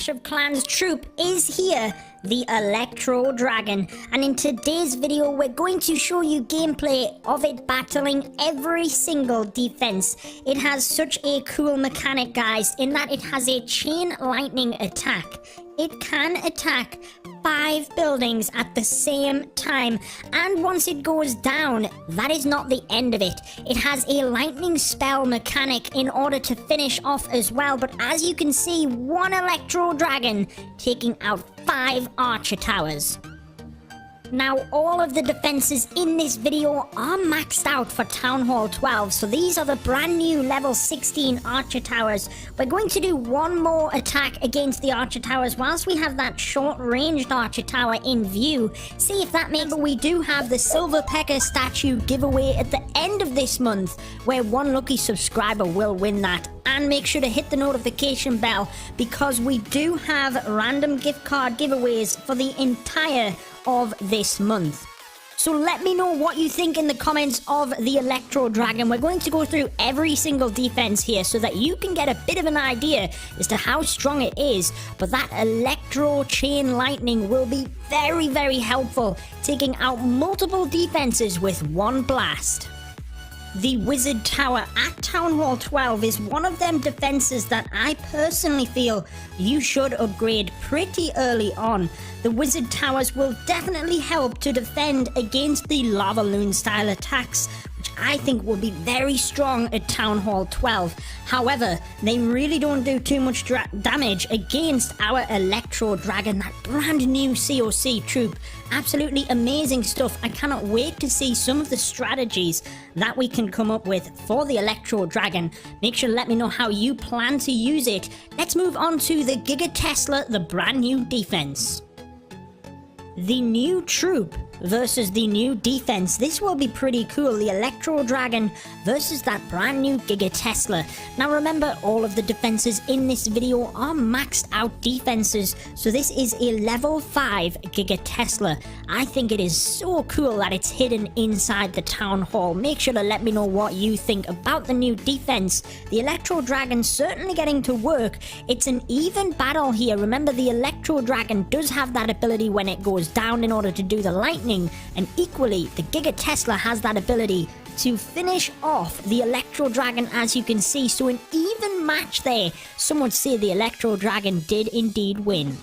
Clash of Clans troop is here, the Electro Dragon, and in today's video we're going to show you gameplay of it battling every single defense. It has such a cool mechanic, guys, in that it has a chain lightning attack. It can attack 5 buildings at the same time, and once it goes down, that is not the end of it. It has a lightning spell mechanic in order to finish off as well, but as you can see, one Electro Dragon taking out 5 archer towers. Now, all of the defenses in this video are maxed out for Town Hall 12, so these are the brand new level 16 archer towers. We're going to do one more attack against the archer towers whilst we have that short-ranged archer tower in view. See if that makes... We do have the Silver Pecker statue giveaway at the end of this month, where one lucky subscriber will win that. And make sure to hit the notification bell, because we do have random gift card giveaways for the entire of this month. So let me know what you think in the comments of the Electro Dragon. We're going to go through every single defense here so that you can get a bit of an idea as to how strong it is. But that Electro Chain Lightning will be very, very helpful, taking out multiple defenses with one blast. The Wizard Tower at Town Hall 12 is one of them defenses that I personally feel you should upgrade pretty early on. The Wizard Towers will definitely help to defend against the Lava Loon style attacks, which I think will be very strong at Town Hall 12. However, they really don't do too much damage against our Electro Dragon, that brand new COC troop. Absolutely amazing stuff. I cannot wait to see some of the strategies that we can come up with for the Electro Dragon. Make sure to let me know how you plan to use it. Let's move on to the Giga Tesla, the brand new defense. The new troop versus the new defense. This will be pretty cool. The Electro Dragon versus that brand new Giga Tesla. Now remember, all of the defenses in this video are maxed out defenses, so this is a level 5 Giga Tesla. I think it is so cool that it's hidden inside the town hall. Make sure to let me know what you think about the new defense. The Electro Dragon certainly getting to work. It's an even battle here. Remember, the Electro Dragon does have that ability when it goes down in order to do the lightning, and equally the Giga Tesla has that ability to finish off the Electro Dragon, as you can see. So an even match there. Some would say the Electro Dragon did indeed win.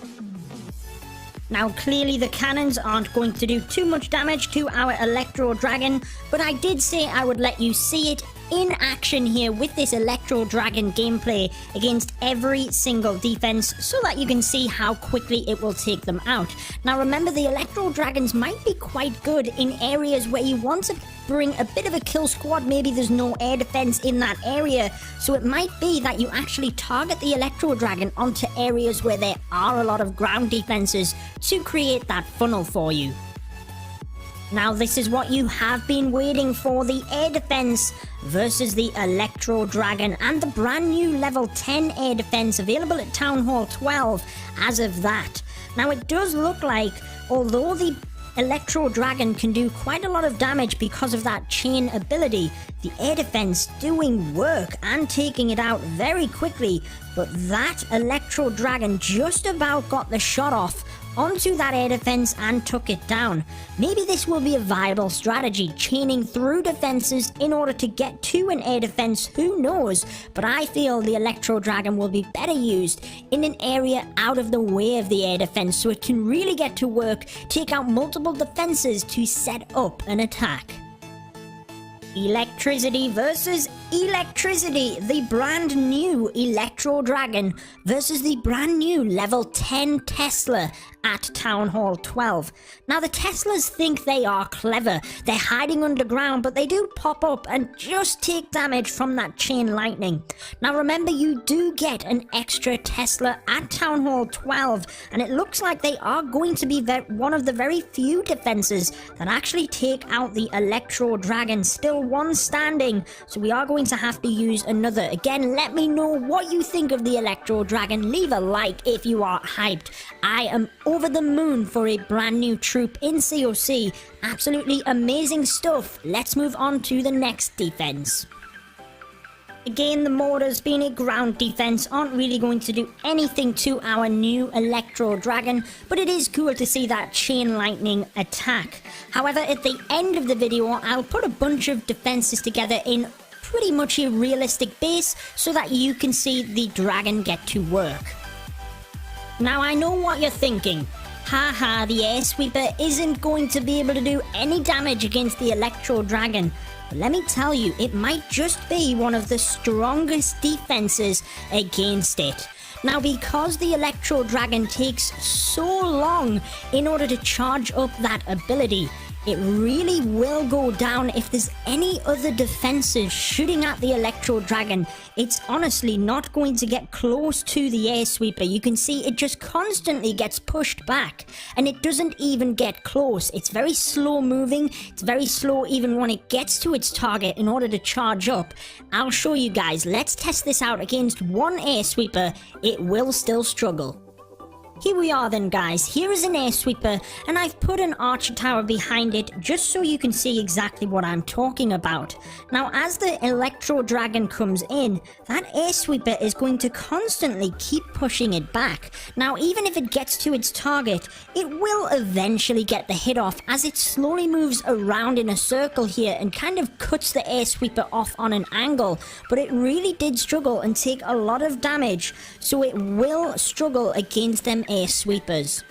Now clearly the cannons aren't going to do too much damage to our Electro Dragon, but I did say I would let you see it in action here with this Electro Dragon gameplay against every single defense, so that you can see how quickly it will take them out. Now remember, the Electro Dragons might be quite good in areas where you want to bring a bit of a kill squad. Maybe there's no air defense in that area, so it might be that you actually target the Electro Dragon onto areas where there are a lot of ground defenses to create that funnel for you. Now this is what you have been waiting for, the air defense versus the Electro Dragon, and the brand new level 10 air defense available at Town Hall 12 as of that. Now it does look like, although the Electro Dragon can do quite a lot of damage because of that chain ability, the air defense doing work and taking it out very quickly, but that Electro Dragon just about got the shot off onto that air defense and took it down. Maybe this will be a viable strategy, chaining through defenses in order to get to an air defense, who knows, but I feel the Electro Dragon will be better used in an area out of the way of the air defense, so it can really get to work, take out multiple defenses to set up an attack. Electricity versus electricity. The brand new Electro Dragon versus the brand new level 10 Tesla at Town Hall 12. Now the Teslas think they are clever. They're hiding underground, but they do pop up and just take damage from that chain lightning. Now remember, you do get an extra Tesla at Town Hall 12, and it looks like they are going to be one of the very few defenses that actually take out the Electro Dragon. Still one standing, so we are going to have to use another. Again, let me know what you think of the Electro Dragon. Leave a like if you are hyped. I am over the moon for a brand new troop in COC. Absolutely amazing stuff. Let's move on to the next defense. Again, the mortars, being a ground defense, aren't really going to do anything to our new Electro Dragon, but it is cool to see that chain lightning attack. However, at the end of the video, I'll put a bunch of defenses together in pretty much a realistic base so that you can see the dragon get to work. Now, I know what you're thinking. Haha, the air sweeper isn't going to be able to do any damage against the Electro Dragon. But let me tell you, it might just be one of the strongest defenses against it. Now, because the Electro Dragon takes so long in order to charge up that ability, it really will go down if there's any other defenses shooting at the Electro Dragon. It's honestly not going to get close to the air sweeper. You can see it just constantly gets pushed back and it doesn't even get close. It's very slow moving. It's very slow even when it gets to its target in order to charge up. I'll show you guys. Let's test this out against one air sweeper. It will still struggle. Here we are then, guys. Here is an air sweeper, and I've put an archer tower behind it just so you can see exactly what I'm talking about. Now, as the Electro Dragon comes in, that air sweeper is going to constantly keep pushing it back. Now, even if it gets to its target, it will eventually get the hit off as it slowly moves around in a circle here and kind of cuts the air sweeper off on an angle. But it really did struggle and take a lot of damage, so it will struggle against them air sweepers.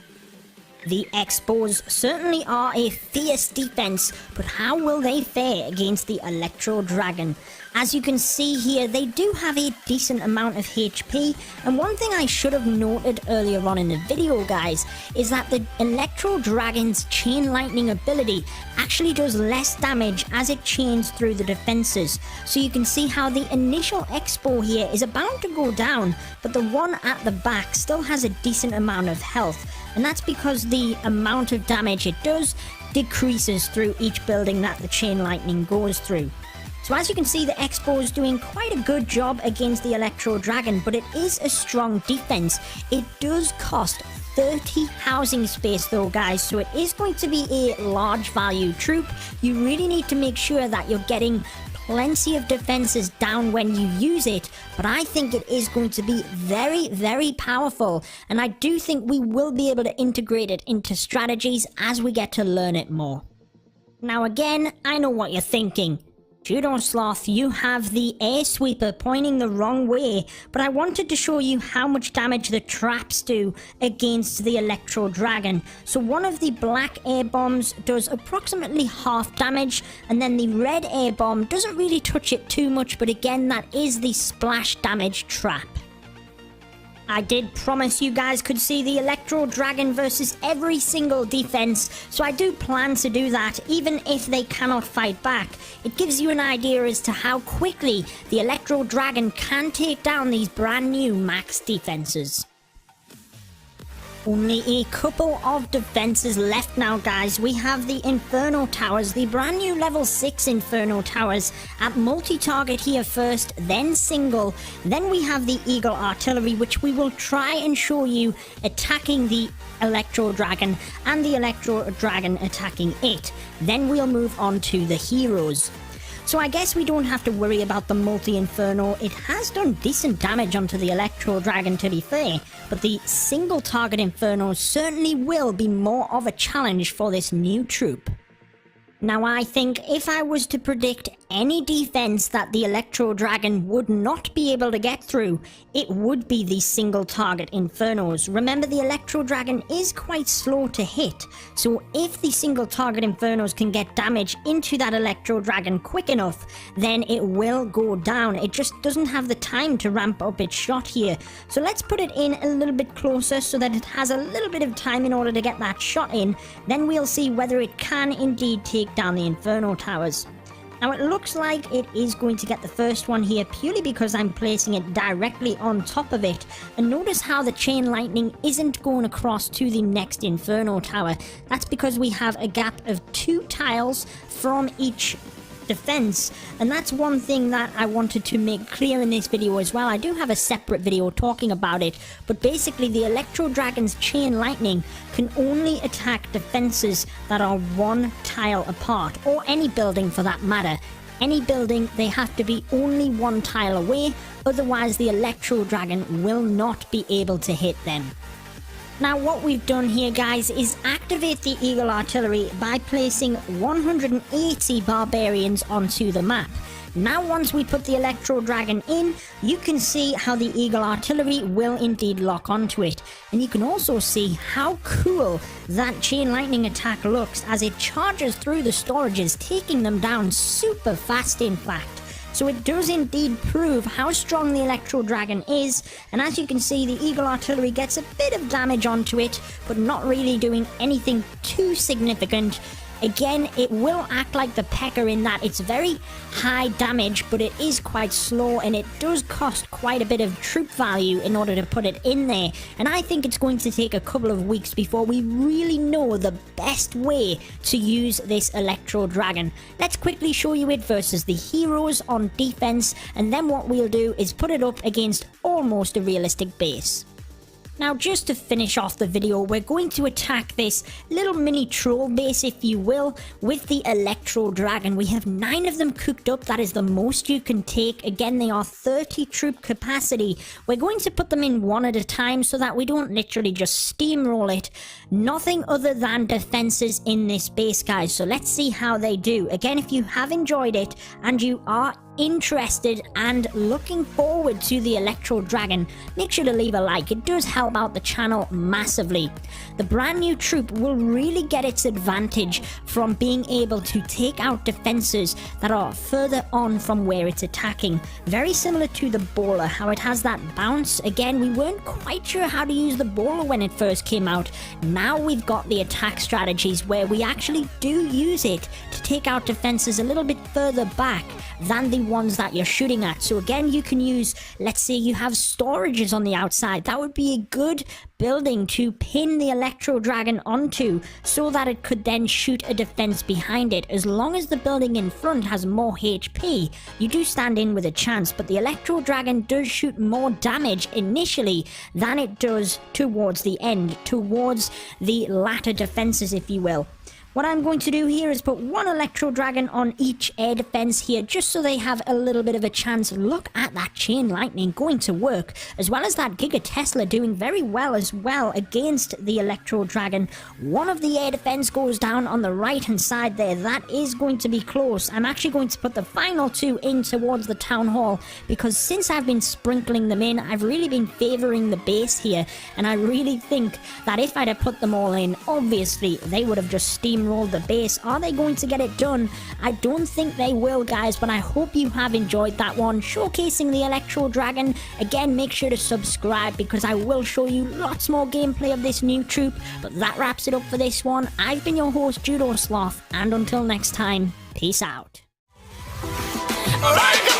The Expos certainly are a fierce defense, but how will they fare against the Electro Dragon? As you can see here, they do have a decent amount of HP, and one thing I should have noted earlier on in the video, guys, is that the Electro Dragon's chain lightning ability actually does less damage as it chains through the defenses. So you can see how the initial Expo here is about to go down, but the one at the back still has a decent amount of health, and that's because the amount of damage it does decreases through each building that the chain lightning goes through. So as you can see, the Expo is doing quite a good job against the Electro Dragon, but it is a strong defense. It does cost 30 housing space though, guys, so it is going to be a large value troop. You really need to make sure that you're getting plenty of defenses down when you use it, but I think it is going to be very, very powerful, and I do think we will be able to integrate it into strategies as we get to learn it more. Now again, I know what you're thinking. Judo Sloth, you have the air sweeper pointing the wrong way, but I wanted to show you how much damage the traps do against the Electro Dragon. So one of the black air bombs does approximately half damage, and then the red air bomb doesn't really touch it too much, but again, that is the splash damage trap. I did promise you guys could see the Electro Dragon versus every single defense, so I do plan to do that, even if they cannot fight back. It gives you an idea as to how quickly the Electro Dragon can take down these brand new max defenses. Only a couple of defenses left now, guys. We have the Inferno Towers, the brand new level 6 Inferno Towers at multi-target here first, then single. Then we have the Eagle Artillery, which we will try and show you attacking the Electro Dragon and the Electro Dragon attacking it. Then we'll move on to the heroes. So I guess we don't have to worry about the multi-inferno. It has done decent damage onto the Electro Dragon, to be fair, but the single target infernos certainly will be more of a challenge for this new troop. Now I think if I was to predict any defense that the Electro Dragon would not be able to get through, it would be the single target infernos. Remember, the Electro Dragon is quite slow to hit, so if the single target infernos can get damage into that Electro Dragon quick enough, then it will go down. It just doesn't have the time to ramp up its shot here. So let's put it in a little bit closer so that it has a little bit of time in order to get that shot in. Then we'll see whether it can indeed take down the Inferno Towers. Now it looks like it is going to get the first one here purely because I'm placing it directly on top of it. And notice how the chain lightning isn't going across to the next Inferno Tower. That's because we have a gap of 2 tiles from each defense, and that's one thing that I wanted to make clear in this video as well. I do have a separate video talking about it, but basically the Electro Dragon's chain lightning can only attack defenses that are 1 tile apart, or any building for that matter. any building, they have to be only one tile away, otherwise the Electro Dragon will not be able to hit them. Now what we've done here, guys, is activate the Eagle Artillery by placing 180 barbarians onto the map. Now once we put the Electro Dragon in, you can see how the Eagle Artillery will indeed lock onto it. And you can also see how cool that Chain Lightning attack looks as it charges through the storages, taking them down super fast in fact. So it does indeed prove how strong the Electro Dragon is, and as you can see, the Eagle Artillery gets a bit of damage onto it, but not really doing anything too significant. Again, it will act like the P.E.K.K.A in that it's very high damage, but it is quite slow, and it does cost quite a bit of troop value in order to put it in there. And I think it's going to take a couple of weeks before we really know the best way to use this Electro Dragon. Let's quickly show you it versus the heroes on defense, and then what we'll do is put it up against almost a realistic base. Now, just to finish off the video, we're going to attack this little mini troll base, if you will, with the Electro Dragon. We have 9 of them cooked up. That is the most you can take. Again, they are 30 troop capacity. We're going to put them in one at a time so that we don't literally just steamroll it. Nothing other than defenses in this base, guys. So let's see how they do. Again, if you have enjoyed it and you are interested and looking forward to the Electro Dragon, make sure to leave a like. It does help out the channel massively. The brand new troop will really get its advantage from being able to take out defenses that are further on from where it's attacking. Very similar to the bowler, how it has that bounce. Again, we weren't quite sure how to use the bowler when it first came out. Now we've got the attack strategies where we actually do use it to take out defenses a little bit further back than the ones that you're shooting at. So again, you can use, let's say you have storages on the outside, that would be a good building to pin the Electro Dragon onto so that it could then shoot a defense behind it. As long as the building in front has more HP, you do stand in with a chance, but the Electro Dragon does shoot more damage initially than it does towards the end, towards the latter defenses, if you will. What I'm going to do here is put one Electro Dragon on each air defense here, just so they have a little bit of a chance. Look at that Chain Lightning going to work, as well as that Giga Tesla doing very well as well against the Electro Dragon. One of the air defense goes down on the right hand side there. That is going to be close. I'm actually going to put the final 2 in towards the Town Hall, because since I've been sprinkling them in, I've really been favoring the base here, and I really think that if I'd have put them all in, obviously they would have just steamrolled the base. Are they going to get it done? I don't think they will, guys, but I hope you have enjoyed that one showcasing the Electro Dragon. Again, make sure to subscribe because I will show you lots more gameplay of this new troop. But that wraps it up for this one. I've been your host, Judo Sloth, and until next time, peace out. Alright.